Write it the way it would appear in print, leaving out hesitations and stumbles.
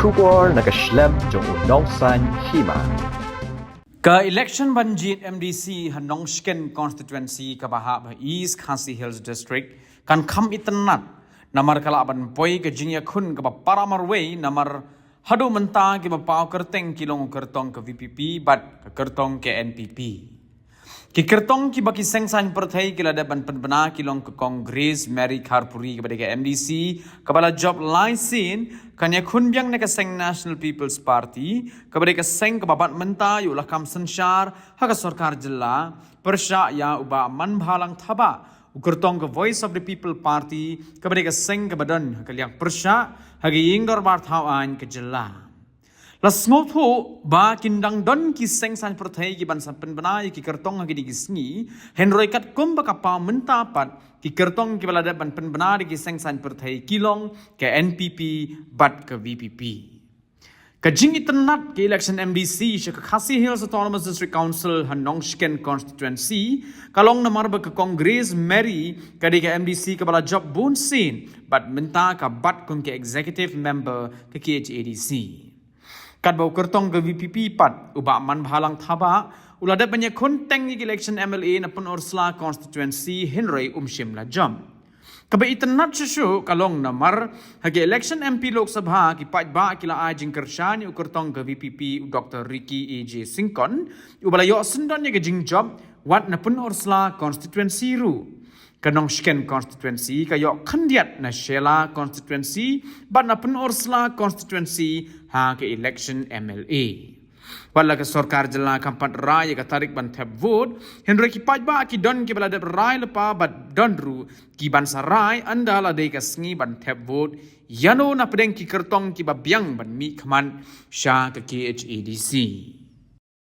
Shubor nakaslem jong unongsan hima. Ka-election banjit MDC Hanong Shken constituency Kabahab East Khasi Hills District kan kham itenat namar kalaban poi ke jingya khun ka paramarway namar hadu menta ke pau kerteng kilong kertong ke VPP bat ke kertong ke NPP. Ki kertong ki baki sengsan perthai ki ladaban penbena kilong ke Kongres Mary Kharpuri kepada ke MDC kepala job license kanya khun biang neka seng National People's Party kepada ke seng kebabat menta yulah kam sensyar haka sarkar jilla persya ya uba man bhalang thaba ukertong ke Voice of the People Party kepada ke seng kebadan haka liang persya hagi ingdor bar thawan ke jilla Lasngotho ba kindang don ki sengsan perthai ki bansa penbenai ki kertong hagi digisngi henroi kat kum baka pa mentapat ki kertong ki balada ban penbenai ki sengsan perthai kilong ke NPP bat ke VPP. Kajing itenat ke election MDC ke Khasi Hills Autonomous District Council Hanong Shken constituency kalong namar ba ke Kongres Mary kadi ke MDC ke bala job bun sin bat menta ka bat kum ke executive member ke KHADC. Kat bau kertong ke VPP pat uba man bhalang thaba ulada banyak konteng di election MLA na pun Ursula constituency Henry Shimla jam. Kabe itenat susu kalong namar hagi election MP Lok Sabha ki pat ba kila ajing kershani ukertong ke VPP Dr. Ricky AJ Singkon ubala yo sendon ke jing job wat na pun Ursula constituency ru. Kanong Shken constituency kayo kandiat na Shela constituency bat na pun Ursula constituency ha ke election MLA. Wala ke sarkar jela kampat raya ke tarik ban tab vote henry ki pajba ki don ki balada rai lepa bat don ru ki ban sarai andala de ka sngi ban tab vote yano na pedeng ki kertong ki babyang ban mi khaman sha ke KHADC.